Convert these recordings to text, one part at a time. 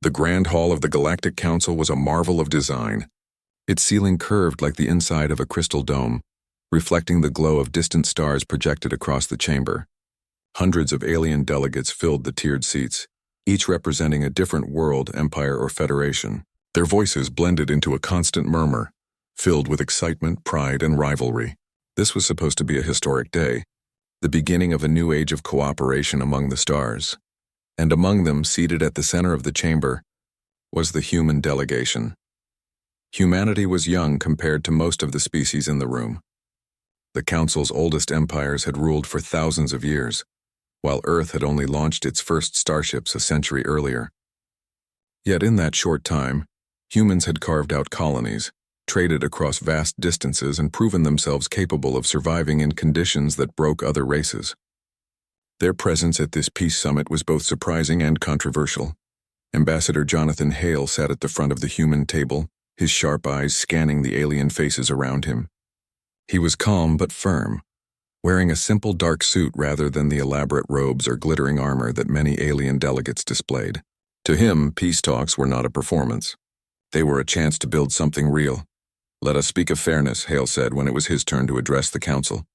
The Grand Hall of the Galactic Council was a marvel of design. Its ceiling curved like the inside of a crystal dome, reflecting the glow of distant stars projected across the chamber. Hundreds of alien delegates filled the tiered seats, each representing a different world, empire, or federation. Their voices blended into a constant murmur, filled with excitement, pride, and rivalry. This was supposed to be a historic day, the beginning of a new age of cooperation among the stars. And among them, seated at the center of the chamber, was the human delegation. Humanity was young compared to most of the species in the room. The Council's oldest empires had ruled for thousands of years, while Earth had only launched its first starships a century earlier. Yet in that short time, humans had carved out colonies, traded across vast distances, and proven themselves capable of surviving in conditions that broke other races. Their presence at this peace summit was both surprising and controversial. Ambassador Jonathan Hale sat at the front of the human table, his sharp eyes scanning the alien faces around him. He was calm but firm, wearing a simple dark suit rather than the elaborate robes or glittering armor that many alien delegates displayed. To him, peace talks were not a performance. They were a chance to build something real. "Let us speak of fairness," Hale said when it was his turn to address the council.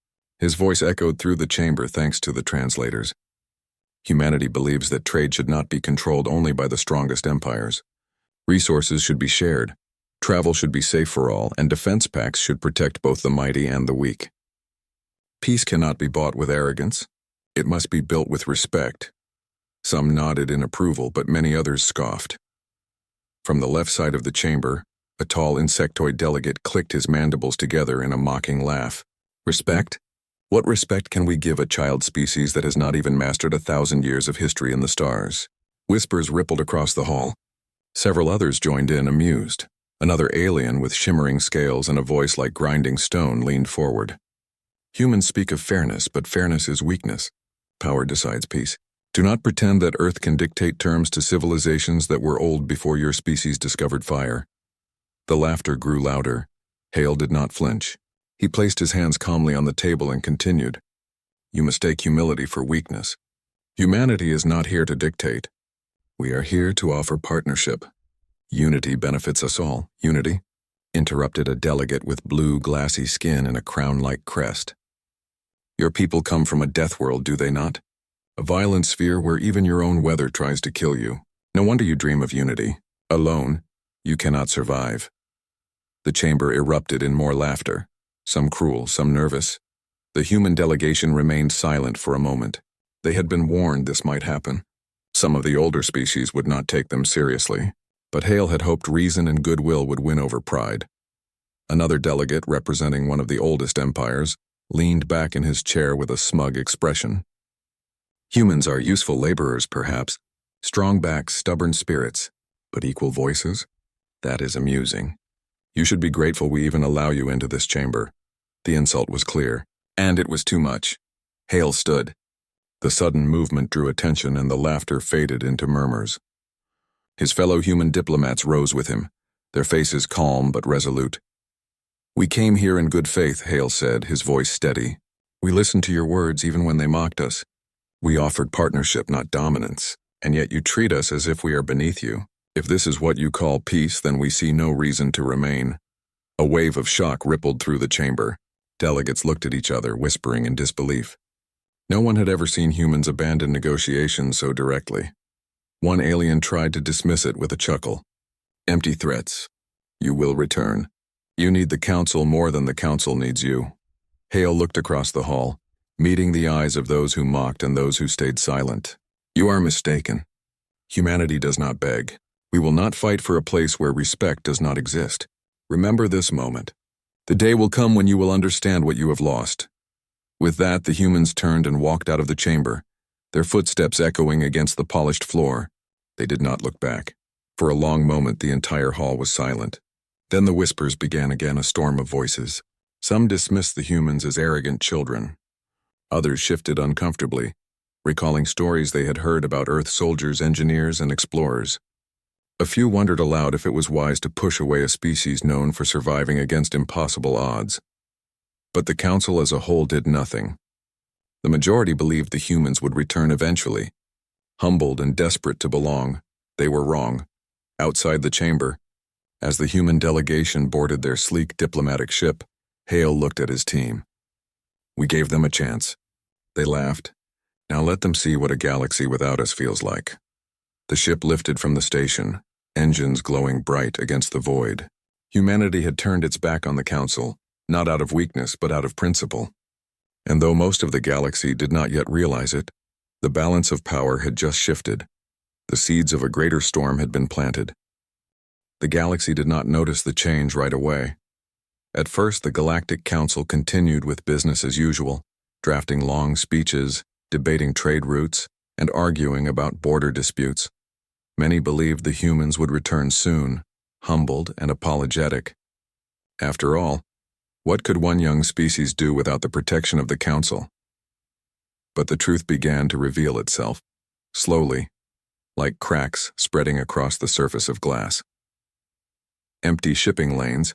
His voice echoed through the chamber thanks to the translators. Humanity believes that trade should not be controlled only by the strongest empires. Resources should be shared, travel should be safe for all, and defense pacts should protect both the mighty and the weak. Peace cannot be bought with arrogance. It must be built with respect. Some nodded in approval, but many others scoffed. From the left side of the chamber, a tall insectoid delegate clicked his mandibles together in a mocking laugh. "Respect? What respect can we give a child species that has not even mastered 1,000 years of history in the stars?" Whispers rippled across the hall. Several others joined in, amused. Another alien with shimmering scales and a voice like grinding stone leaned forward. "Humans speak of fairness, but fairness is weakness. Power decides peace. Do not pretend that Earth can dictate terms to civilizations that were old before your species discovered fire." The laughter grew louder. Hale did not flinch. He placed his hands calmly on the table and continued. "You mistake humility for weakness. Humanity is not here to dictate. We are here to offer partnership. Unity benefits us all." "Unity?" interrupted a delegate with blue, glassy skin and a crown-like crest. "Your people come from a death world, do they not? A violent sphere where even your own weather tries to kill you. No wonder you dream of unity. Alone, you cannot survive." The chamber erupted in more laughter, some cruel, some nervous. The human delegation remained silent for a moment. They had been warned this might happen. Some of the older species would not take them seriously, but Hale had hoped reason and goodwill would win over pride. Another delegate, representing one of the oldest empires, leaned back in his chair with a smug expression. "Humans are useful laborers, perhaps. Strong backs, stubborn spirits. But equal voices? That is amusing. You should be grateful we even allow you into this chamber." The insult was clear, and it was too much. Hale stood. The sudden movement drew attention, and the laughter faded into murmurs. His fellow human diplomats rose with him, their faces calm but resolute. "We came here in good faith," Hale said, his voice steady. "We listened to your words even when they mocked us. We offered partnership, not dominance, and yet you treat us as if we are beneath you. If this is what you call peace, then we see no reason to remain." A wave of shock rippled through the chamber. Delegates looked at each other, whispering in disbelief. No one had ever seen humans abandon negotiations so directly. One alien tried to dismiss it with a chuckle. "Empty threats. You will return. You need the council more than the council needs you." Hale looked across the hall, meeting the eyes of those who mocked and those who stayed silent. "You are mistaken. Humanity does not beg. We will not fight for a place where respect does not exist. Remember this moment. The day will come when you will understand what you have lost." With that, the humans turned and walked out of the chamber, their footsteps echoing against the polished floor. They did not look back. For a long moment, the entire hall was silent. Then the whispers began again, a storm of voices. Some dismissed the humans as arrogant children. Others shifted uncomfortably, recalling stories they had heard about Earth soldiers, engineers, and explorers. A few wondered aloud if it was wise to push away a species known for surviving against impossible odds. But the council as a whole did nothing. The majority believed the humans would return eventually. Humbled and desperate to belong, they were wrong. Outside the chamber, as the human delegation boarded their sleek diplomatic ship, Hale looked at his team. "We gave them a chance." They laughed. "Now let them see what a galaxy without us feels like." The ship lifted from the station, engines glowing bright against the void. Humanity had turned its back on the Council, not out of weakness but out of principle. And though most of the galaxy did not yet realize it, the balance of power had just shifted. The seeds of a greater storm had been planted. The galaxy did not notice the change right away. At first, the Galactic Council continued with business as usual, drafting long speeches, debating trade routes, and arguing about border disputes. Many believed the humans would return soon, humbled and apologetic. After all, what could one young species do without the protection of the Council? But the truth began to reveal itself, slowly, like cracks spreading across the surface of glass. Empty shipping lanes.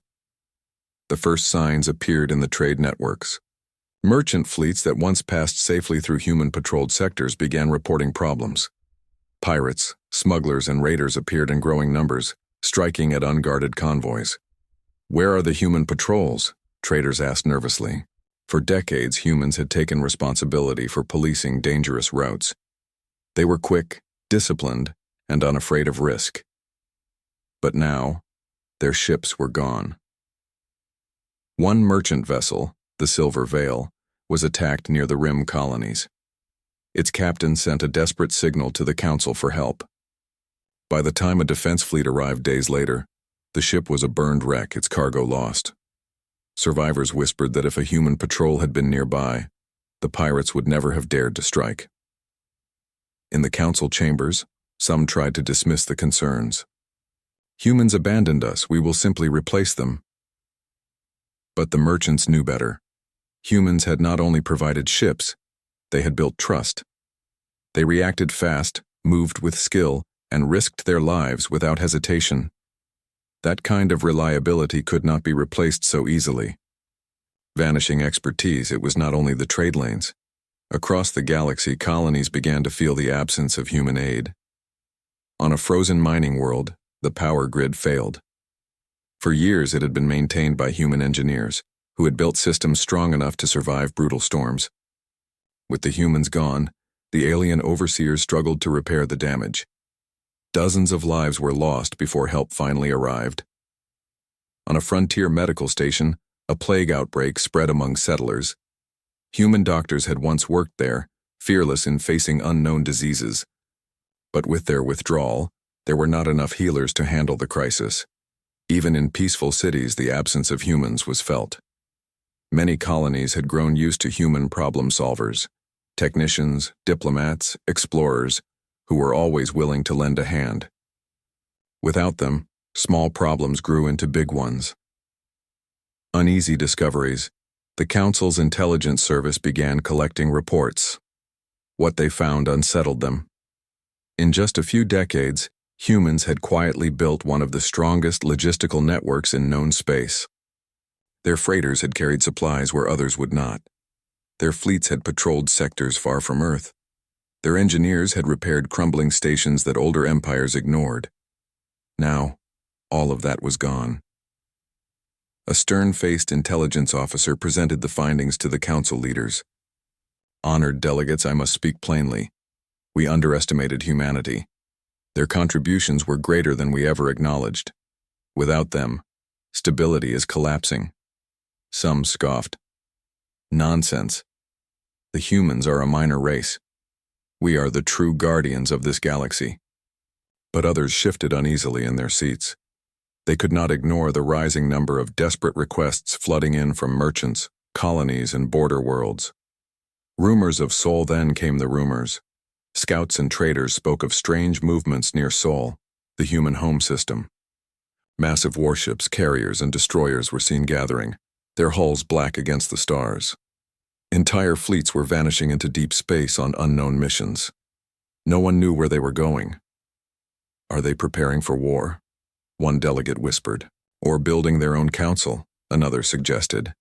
The first signs appeared in the trade networks. Merchant fleets that once passed safely through human-patrolled sectors began reporting problems. Pirates, smugglers, and raiders appeared in growing numbers, striking at unguarded convoys. "Where are the human patrols?" traders asked nervously. For decades, humans had taken responsibility for policing dangerous routes. They were quick, disciplined, and unafraid of risk. But now, their ships were gone. One merchant vessel, the Silver Veil, was attacked near the Rim colonies. Its captain sent a desperate signal to the Council for help. By the time a defense fleet arrived days later, the ship was a burned wreck, its cargo lost. Survivors whispered that if a human patrol had been nearby, the pirates would never have dared to strike. In the Council chambers, some tried to dismiss the concerns. "Humans abandoned us, we will simply replace them." But the merchants knew better. Humans had not only provided ships, they had built trust. They reacted fast, moved with skill, and risked their lives without hesitation. That kind of reliability could not be replaced so easily. Vanishing expertise, it was not only the trade lanes. Across the galaxy, colonies began to feel the absence of human aid. On a frozen mining world, the power grid failed. For years, it had been maintained by human engineers, who had built systems strong enough to survive brutal storms. With the humans gone, the alien overseers struggled to repair the damage. Dozens of lives were lost before help finally arrived. On a frontier medical station, a plague outbreak spread among settlers. Human doctors had once worked there, fearless in facing unknown diseases. But with their withdrawal, there were not enough healers to handle the crisis. Even in peaceful cities, the absence of humans was felt. Many colonies had grown used to human problem solvers, technicians, diplomats, explorers, who were always willing to lend a hand. Without them, small problems grew into big ones. Uneasy discoveries. The Council's intelligence service began collecting reports. What they found unsettled them. In just a few decades, humans had quietly built one of the strongest logistical networks in known space. Their freighters had carried supplies where others would not. Their fleets had patrolled sectors far from Earth. Their engineers had repaired crumbling stations that older empires ignored. Now, all of that was gone. A stern-faced intelligence officer presented the findings to the Council leaders. "Honored delegates, I must speak plainly. We underestimated humanity. Their contributions were greater than we ever acknowledged. Without them, stability is collapsing." Some scoffed. "Nonsense. The humans are a minor race. We are the true guardians of this galaxy." But others shifted uneasily in their seats. They could not ignore the rising number of desperate requests flooding in from merchants, colonies, and border worlds. Rumors of Sol. Then came the rumors. Scouts and traders spoke of strange movements near Sol, the human home system. Massive warships, carriers, and destroyers were seen gathering, their hulls black against the stars. Entire fleets were vanishing into deep space on unknown missions. No one knew where they were going. "Are they preparing for war?" one delegate whispered. "Or building their own council," another suggested.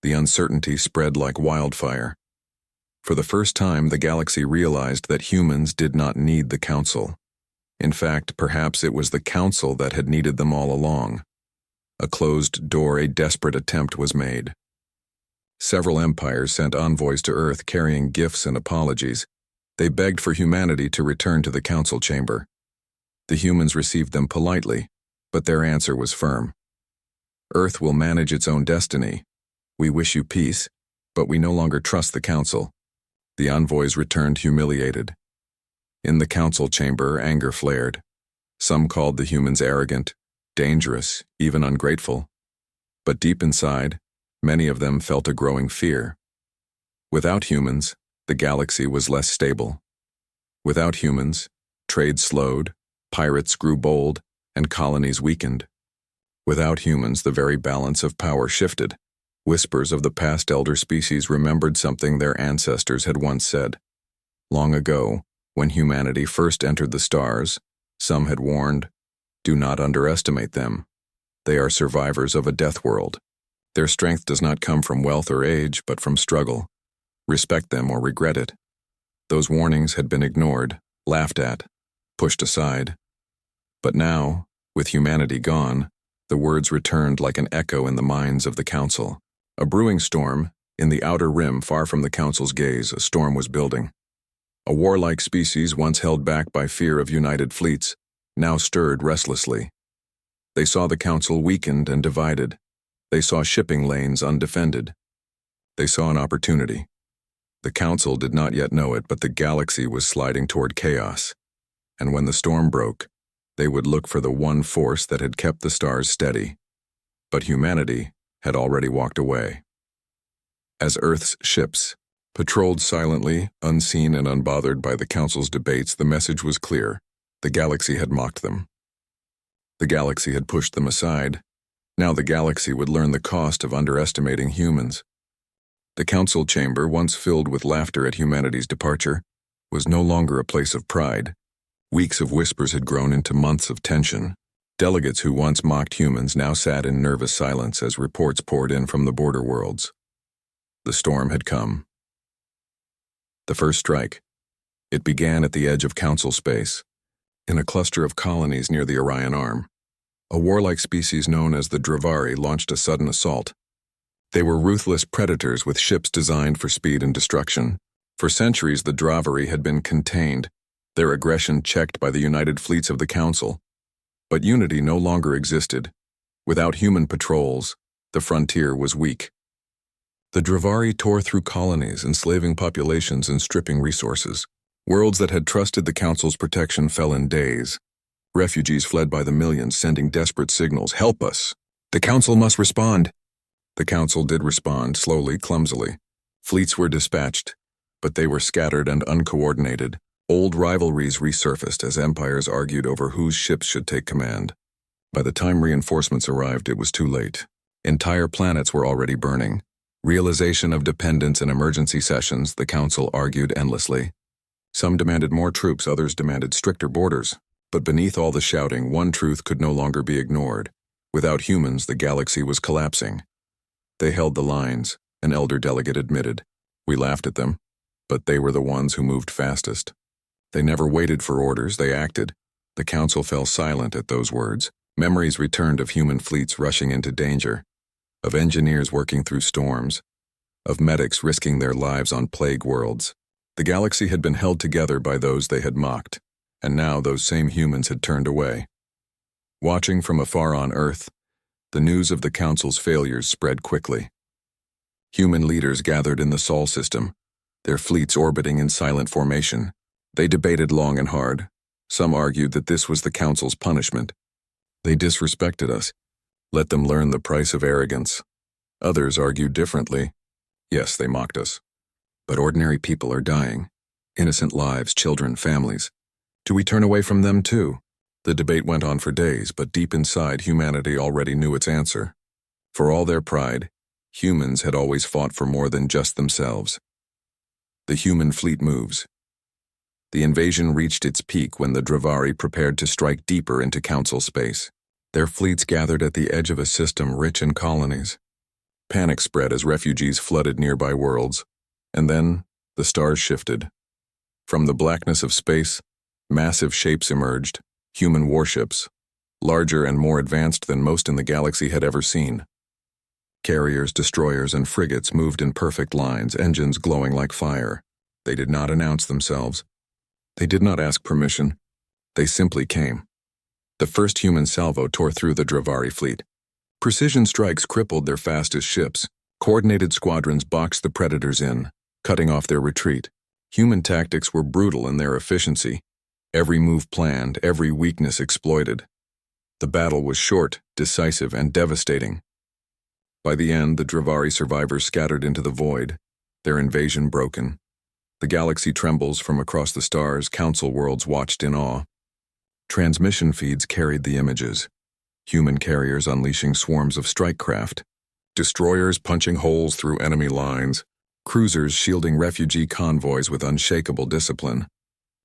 The uncertainty spread like wildfire. For the first time, the galaxy realized that humans did not need the council. In fact, perhaps it was the Council that had needed them all along. A closed door, a desperate attempt was made. Several empires sent envoys to Earth carrying gifts and apologies. They begged for humanity to return to the Council chamber. The humans received them politely, but their answer was firm. Earth will manage its own destiny. We wish you peace, but we no longer trust the Council. The envoys returned humiliated. In the Council chamber, anger flared. Some called the humans arrogant, dangerous, even ungrateful. But deep inside, many of them felt a growing fear. Without humans, the galaxy was less stable. Without humans, trade slowed, pirates grew bold, and colonies weakened. Without humans, the very balance of power shifted. Whispers of the past elder species remembered something their ancestors had once said. Long ago, when humanity first entered the stars, some had warned, "Do not underestimate them. They are survivors of a death world. Their strength does not come from wealth or age, but from struggle. Respect them or regret it." Those warnings had been ignored, laughed at, pushed aside. But now, with humanity gone, the words returned like an echo in the minds of the Council. A brewing storm, in the outer rim far from the Council's gaze, a storm was building. A warlike species once held back by fear of united fleets, now stirred restlessly. They saw the Council weakened and divided. They saw shipping lanes undefended. They saw an opportunity. The Council did not yet know it, but the galaxy was sliding toward chaos. And when the storm broke, they would look for the one force that had kept the stars steady. But humanity had already walked away. As Earth's ships patrolled silently, unseen and unbothered by the Council's debates, the message was clear. The galaxy had mocked them. The galaxy had pushed them aside. Now the galaxy would learn the cost of underestimating humans. The Council chamber, once filled with laughter at humanity's departure, was no longer a place of pride. Weeks of whispers had grown into months of tension. Delegates who once mocked humans now sat in nervous silence as reports poured in from the border worlds. The storm had come. The first strike. It began at the edge of Council space, in a cluster of colonies near the Orion Arm. A warlike species known as the Dravari launched a sudden assault. They were ruthless predators with ships designed for speed and destruction. For centuries, the Dravari had been contained, their aggression checked by the united fleets of the Council. But unity no longer existed. Without human patrols, the frontier was weak. The Dravari tore through colonies, enslaving populations and stripping resources. Worlds that had trusted the Council's protection fell in days. Refugees fled by the millions, sending desperate signals, "Help us! The Council must respond!" The Council did respond, slowly, clumsily. Fleets were dispatched, but they were scattered and uncoordinated. Old rivalries resurfaced as empires argued over whose ships should take command. By the time reinforcements arrived, it was too late. Entire planets were already burning. Realization of dependence and emergency sessions, the Council argued endlessly. Some demanded more troops, others demanded stricter borders. But beneath all the shouting, one truth could no longer be ignored. Without humans, the galaxy was collapsing. They held the lines, an elder delegate admitted. We laughed at them, but they were the ones who moved fastest. They never waited for orders, they acted. The Council fell silent at those words. Memories returned of human fleets rushing into danger, of engineers working through storms, of medics risking their lives on plague worlds. The galaxy had been held together by those they had mocked, and now those same humans had turned away. Watching from afar on Earth, the news of the Council's failures spread quickly. Human leaders gathered in the Sol system, their fleets orbiting in silent formation. They debated long and hard. Some argued that this was the Council's punishment. They disrespected us. Let them learn the price of arrogance. Others argued differently. Yes, they mocked us. But ordinary people are dying. Innocent lives, children, families. Do we turn away from them too? The debate went on for days, but deep inside, humanity already knew its answer. For all their pride, humans had always fought for more than just themselves. The human fleet moves. The invasion reached its peak when the Dravari prepared to strike deeper into Council space. Their fleets gathered at the edge of a system rich in colonies. Panic spread as refugees flooded nearby worlds. And then, the stars shifted. From the blackness of space, massive shapes emerged, Human warships, larger and more advanced than most in the galaxy had ever seen. Carriers, destroyers, and frigates moved in perfect lines, engines glowing like fire. They did not announce themselves. They did not ask permission. They simply came. The first human salvo tore through the Dravari fleet. Precision strikes crippled their fastest ships. Coordinated squadrons boxed the predators in, cutting off their retreat. Human tactics were brutal in their efficiency. Every move planned, every weakness exploited. The battle was short, decisive, and devastating. By the end, the Dravari survivors scattered into the void, their invasion broken. The galaxy trembles from across the stars, council worlds watched in awe. Transmission feeds carried the images. Human carriers unleashing swarms of strike craft. Destroyers punching holes through enemy lines. Cruisers shielding refugee convoys with unshakable discipline.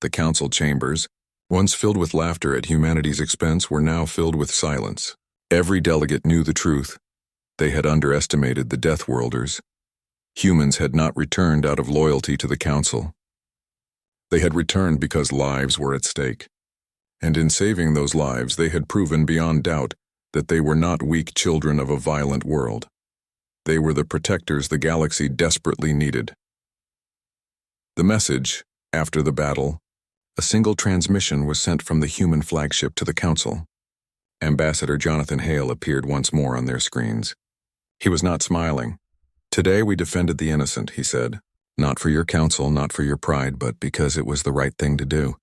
The council chambers, once filled with laughter at humanity's expense, were now filled with silence. Every delegate knew the truth. They had underestimated the Death Worlders. Humans had not returned out of loyalty to the council. They had returned because lives were at stake. And in saving those lives, they had proven beyond doubt that they were not weak children of a violent world. They were the protectors the galaxy desperately needed. The message, after the battle, a single transmission was sent from the human flagship to the council. Ambassador Jonathan Hale appeared once more on their screens. He was not smiling. "Today we defended the innocent," he said. "Not for your counsel, not for your pride, but because it was the right thing to do.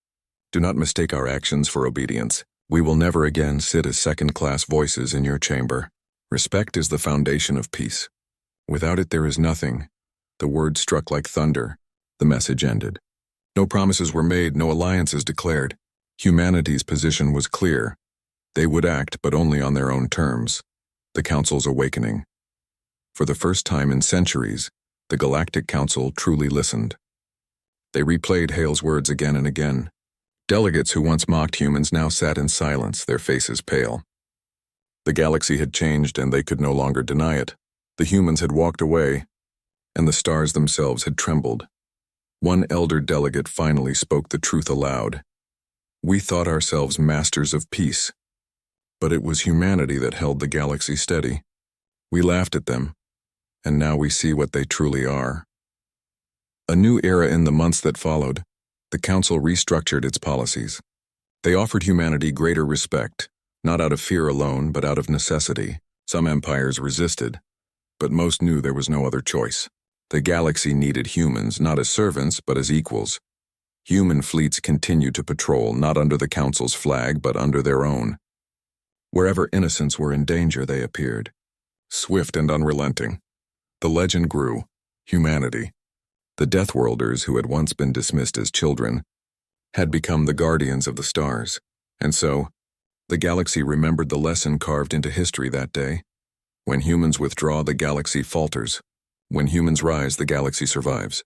Do not mistake our actions for obedience. We will never again sit as second-class voices in your chamber. Respect is the foundation of peace. Without it there is nothing." The words struck like thunder. The message ended. No promises were made, no alliances declared. Humanity's position was clear. They would act, but only on their own terms. The Council's awakening. For the first time in centuries, the Galactic Council truly listened. They replayed Hale's words again and again. Delegates who once mocked humans now sat in silence, their faces pale. The galaxy had changed and they could no longer deny it. The humans had walked away, and the stars themselves had trembled. One elder delegate finally spoke the truth aloud. "We thought ourselves masters of peace, but it was humanity that held the galaxy steady. We laughed at them, and now we see what they truly are." A new era in the months that followed. The Council restructured its policies. They offered humanity greater respect, not out of fear alone, but out of necessity. Some empires resisted, but most knew there was no other choice. The galaxy needed humans, not as servants, but as equals. Human fleets continued to patrol, not under the Council's flag, but under their own. Wherever innocents were in danger, they appeared. Swift and unrelenting. The legend grew. Humanity, the Death Worlders who had once been dismissed as children, had become the guardians of the stars. And so, the galaxy remembered the lesson carved into history that day. When humans withdraw, the galaxy falters. When humans rise, the galaxy survives.